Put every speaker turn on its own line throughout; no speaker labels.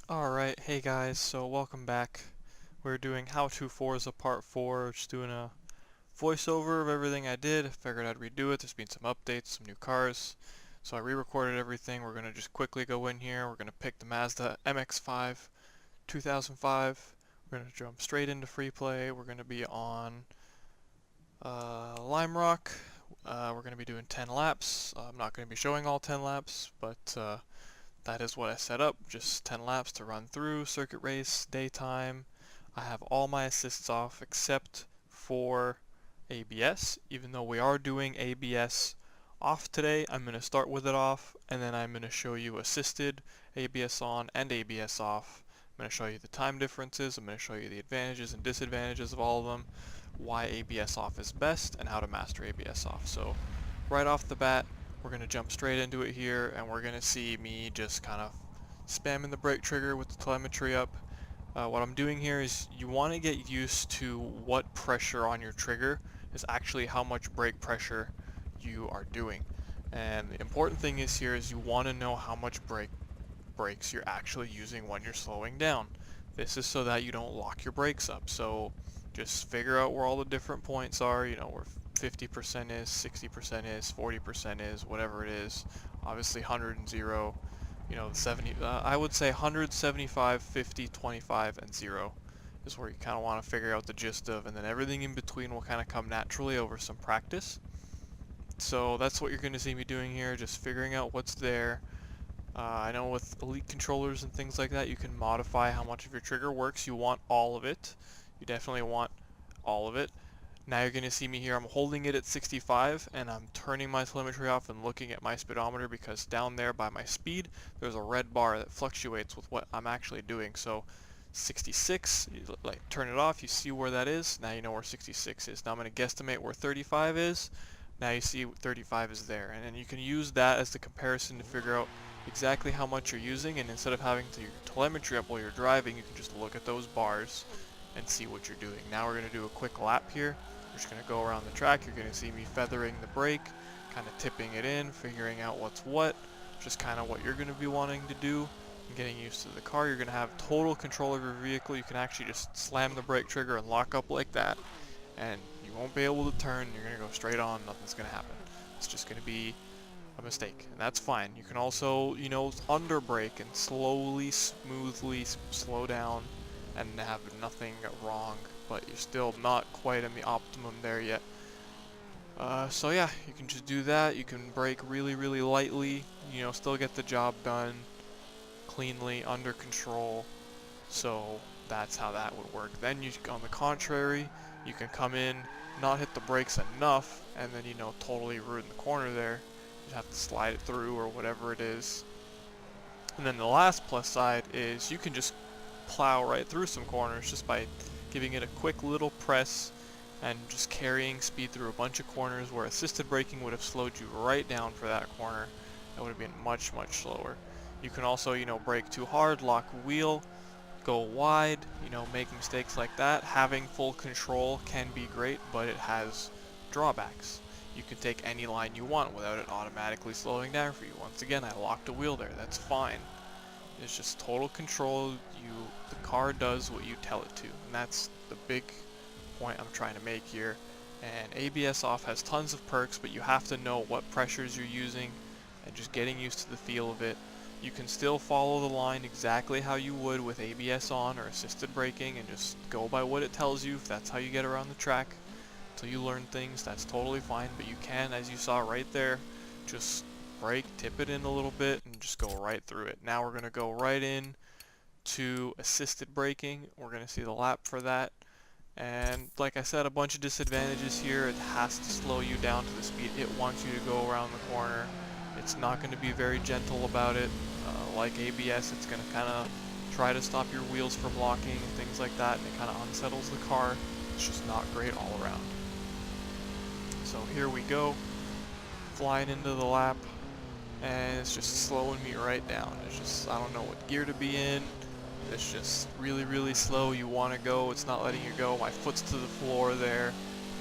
Alright, hey guys, so welcome back. We're doing To Forza Part 4, just doing a voiceover of everything I did. I figured I'd redo it. There's been some updates, some new cars. So I re-recorded everything. We're going to just quickly go in here. We're going to pick the Mazda MX-5 2005. We're going to jump straight into free play. We're going to be on Lime Rock. We're going to be doing 10 laps. I'm not going to be showing all 10 laps, but that is what I set up, just 10 laps to run through, circuit race, daytime. I have all my assists off except for ABS. Even though we are doing ABS off today, I'm going to start with it off, and then I'm going to show you assisted, ABS on, and ABS off. I'm going to show you the time differences, I'm going to show you the advantages and disadvantages of all of them, why ABS off is best, and how to master ABS off. So right off the bat, we're going to jump straight into it here, and we're going to see me just kind of spamming the brake trigger with the telemetry up. What I'm doing here is you want to get used to what pressure on your trigger is actually how much brake pressure you are doing. And the important thing is here is you want to know how much brakes you're actually using when you're slowing down. This is so that you don't lock your brakes up. So just figure out where all the different points are, where 50% is, 60% is, 40% is, whatever it is. Obviously 100 and 0, 70, I would say 100, 75, 50, 25, and 0 is where you kind of want to figure out the gist of, and then everything in between will kind of come naturally over some practice. So that's what you're going to see me doing here, just figuring out what's there. I know with elite controllers and things like that, you can modify how much of your trigger works. You want all of it. You definitely want all of it. Now you're going to see me here, I'm holding it at 65 and I'm turning my telemetry off and looking at my speedometer, because down there by my speed there's a red bar that fluctuates with what I'm actually doing. So 66, you turn it off, you see where that is, now you know where 66 is. Now I'm going to guesstimate where 35 is, now you see 35 is there, and then you can use that as the comparison to figure out exactly how much you're using, and instead of having to your telemetry up while you're driving, you can just look at those bars and see what you're doing. Now we're going to do a quick lap here. We're just going to go around the track. You're going to see me feathering the brake, kind of tipping it in, figuring out what's what, just kind of what you're going to be wanting to do, and getting used to the car. You're going to have total control of your vehicle. You can actually just slam the brake trigger and lock up like that, and you won't be able to turn. You're going to go straight on. Nothing's going to happen. It's just going to be a mistake, and that's fine. You can also, under brake and slowly, smoothly slow down and have nothing wrong, but you're still not quite in the optimum there yet. So yeah, you can just do that. You can brake really, really lightly, still get the job done cleanly, under control. So that's how that would work. Then on the contrary, you can come in, not hit the brakes enough, and then, totally ruin the corner there. You have to slide it through or whatever it is. And then the last plus side is you can just plow right through some corners just by giving it a quick little press and just carrying speed through a bunch of corners, where assisted braking would have slowed you right down for that corner. It would have been much, much slower. You can also, brake too hard, lock wheel, go wide, make mistakes like that. Having full control can be great, but it has drawbacks. You can take any line you want without it automatically slowing down for you. Once again, I locked a wheel there. That's fine. It's just total control. The car does what you tell it to, and that's the big point I'm trying to make here. And ABS off has tons of perks, but you have to know what pressures you're using and just getting used to the feel of it. You can still follow the line exactly how you would with ABS on or assisted braking and just go by what it tells you. If that's how you get around the track until you learn things, that's totally fine. But you can, as you saw right there, just brake, tip it in a little bit, and just go right through it. Now we're going to go right in to assisted braking. We're going to see the lap for that. And like I said, a bunch of disadvantages here. It has to slow you down to the speed it wants you to go around the corner. It's not going to be very gentle about it. Like ABS, it's going to kind of try to stop your wheels from locking and things like that, and it kind of unsettles the car. It's just not great all around. So here we go, flying into the lap, and it's just slowing me right down. It's just, I don't know what gear to be in. It's just really, really slow. You want to go, it's not letting you go. My foot's to the floor there,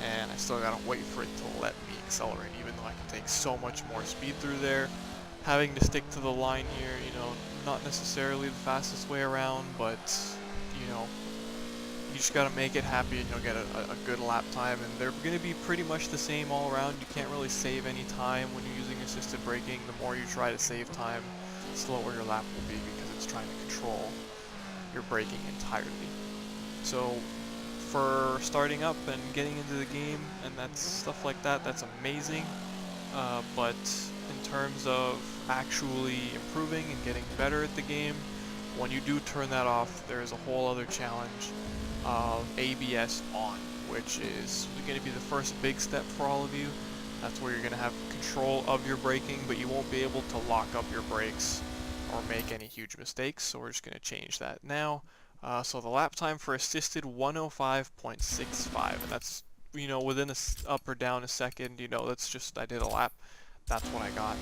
and I still gotta wait for it to let me accelerate, even though I can take so much more speed through there. having to stick to the line here, you know, not necessarily the fastest way around, but, you know, you just gotta make it happy and you'll get a good lap time, and they're gonna be pretty much the same all around. You can't really save any time when you're using assisted braking. The more you try to save time, the slower your lap will be because it's trying to control your braking entirely. So for starting up and getting into the game and that's stuff like that, that's amazing. But in terms of actually improving and getting better at the game, when you do turn that off, there's a whole other challenge of ABS on, which is going to be the first big step for all of you. That's where you're going to have control of your braking, but you won't be able to lock up your brakes or make any huge mistakes, so we're just going to change that now. So the lap time for assisted 105.65, and that's, you know, within up or down a second, you know, that's just, I did a lap, that's what I got.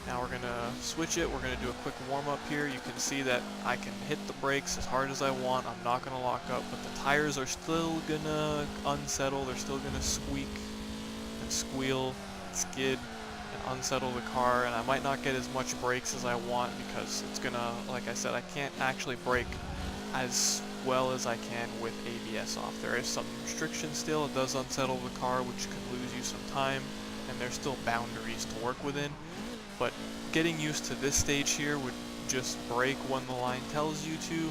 Now we're gonna switch it, we're gonna do a quick warm up here. You can see that I can hit the brakes as hard as I want, I'm not gonna lock up, but the tires are still gonna unsettle, they're still gonna squeak and squeal, skid, and unsettle the car, and I might not get as much brakes as I want because it's gonna, like I said, I can't actually brake as well as I can with ABS off. There is some restriction still, it does unsettle the car, which could lose you some time, and there's still boundaries to work within. But getting used to this stage here would just brake when the line tells you to,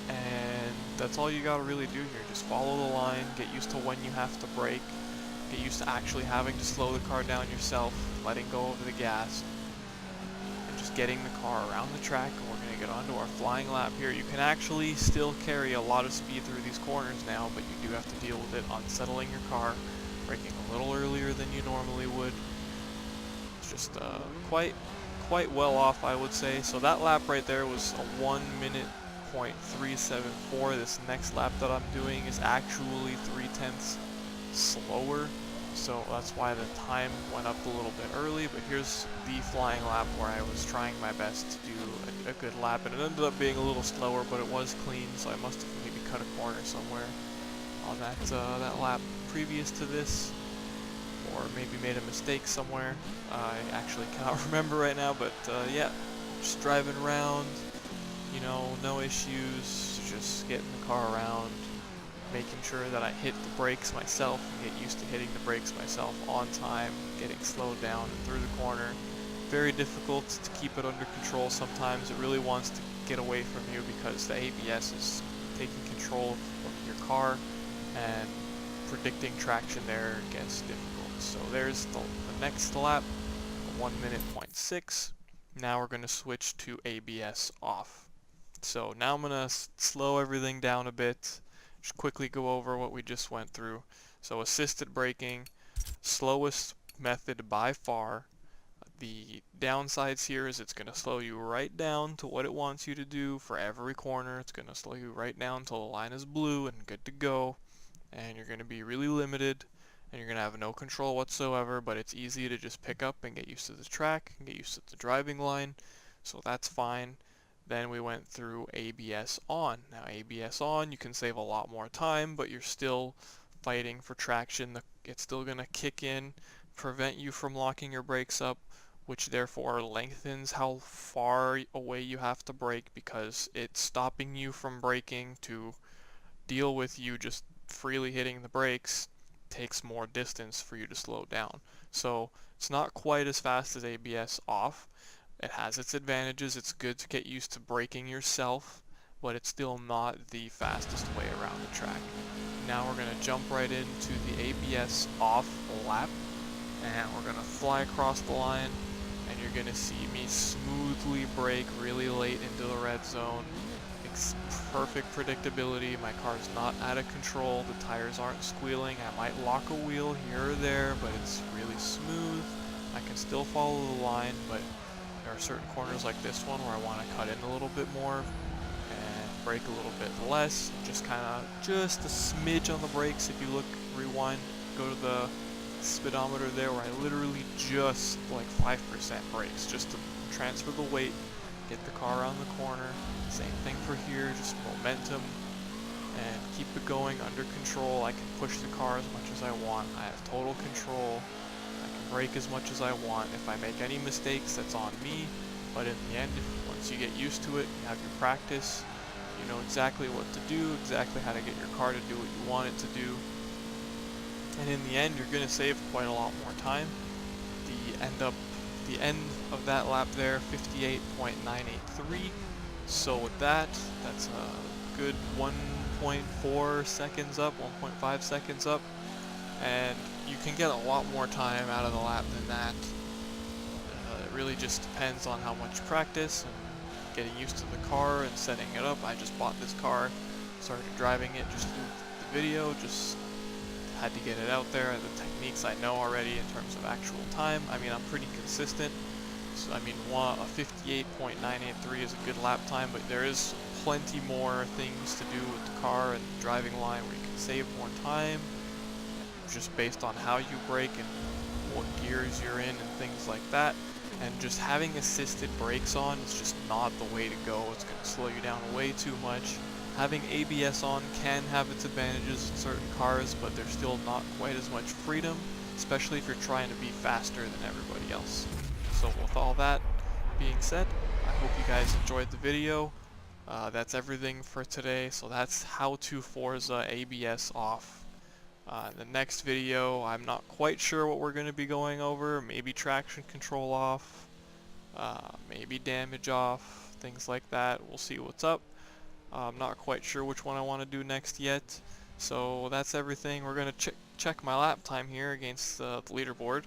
and that's all you gotta really do here. Just follow the line, get used to when you have to brake, get used to actually having to slow the car down yourself, letting go of the gas, and just getting the car around the track. And we're gonna get onto our flying lap here. You can actually still carry a lot of speed through these corners now, but you do have to deal with it, unsettling your car, braking a little earlier than you normally would. Just quite well off, I would say. So that lap right there was a 1:374. This next lap that I'm doing is actually 3/10 slower, so that's why the time went up a little bit early. But here's the flying lap where I was trying my best to do a good lap, and it ended up being a little slower, but it was clean, so I must have maybe cut a corner somewhere on that lap previous to this, or maybe made a mistake somewhere. I actually cannot remember right now, but yeah, just driving around, you know, no issues, just getting the car around, making sure that I hit the brakes myself and get used to hitting the brakes myself on time, getting slowed down and through the corner. Very difficult to keep it under control sometimes. It really wants to get away from you because the ABS is taking control of your car, and predicting traction there gets difficult. So there's the next lap, 1:06. Now we're going to switch to ABS off. So now I'm going to slow everything down a bit, just quickly go over what we just went through. So assisted braking, slowest method by far. The downsides here is it's going to slow you right down to what it wants you to do for every corner. It's going to slow you right down until the line is blue and good to go, and you're going to be really limited, and you're going to have no control whatsoever, but it's easy to just pick up and get used to the track and get used to the driving line, so that's fine. Then we went through ABS on. Now ABS on, you can save a lot more time, but you're still fighting for traction. It's still going to kick in, prevent you from locking your brakes up, which therefore lengthens how far away you have to brake, because it's stopping you from braking to deal with you just freely hitting the brakes. Takes more distance for you to slow down. So it's not quite as fast as ABS off. It has its advantages. It's good to get used to braking yourself, but it's still not the fastest way around the track. Now we're going to jump right into the ABS off lap, and we're going to fly across the line, and you're going to see me smoothly brake really late into the red zone. Perfect predictability. My car's not out of control. The tires aren't squealing. I might lock a wheel here or there, but it's really smooth. I can still follow the line, but there are certain corners like this one where I want to cut in a little bit more and brake a little bit less. Just a smidge on the brakes. If you look, rewind, go to the speedometer there where I literally just like 5% brakes just to transfer the weight, get the car around the corner. Same thing for here, just momentum, and keep it going under control. I can push the car as much as I want. I have total control. I can brake as much as I want. If I make any mistakes, that's on me, but in the end, once you get used to it, you have your practice, you know exactly what to do, exactly how to get your car to do what you want it to do, and in the end, you're going to save quite a lot more time. The end of that lap there, 58.983. So with that, that's a good 1.4 seconds up, 1.5 seconds up, and you can get a lot more time out of the lap than that. It really just depends on how much practice and getting used to the car and setting it up. I just bought this car, started driving it just to do the video, just had to get it out there. The techniques I know already in terms of actual time. I mean, I'm pretty consistent. So, I mean, a 58.983 is a good lap time, but there is plenty more things to do with the car and the driving line where you can save more time, just based on how you brake and what gears you're in and things like that. And just having assisted brakes on is just not the way to go. It's going to slow you down way too much. Having ABS on can have its advantages in certain cars, but there's still not quite as much freedom, especially if you're trying to be faster than everybody else. So with all that being said, I hope you guys enjoyed the video. That's everything for today. So that's how to Forza ABS off. The next video, I'm not quite sure what we're going to be going over. Maybe traction control off, maybe damage off, things like that. We'll see what's up. I'm not quite sure which one I want to do next yet. So that's everything. We're going to check my lap time here against the leaderboard,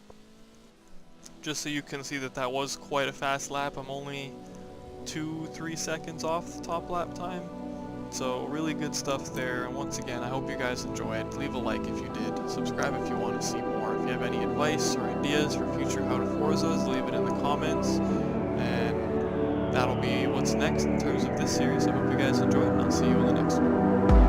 just so you can see that that was quite a fast lap. I'm only 2-3 seconds off the top lap time. So really good stuff there. And once again, I hope you guys enjoyed. Leave a like if you did. Subscribe if you want to see more. If you have any advice or ideas for future How to Forzas, leave it in the comments. And that'll be what's next in terms of this series. I hope you guys enjoyed, and I'll see you in the next one.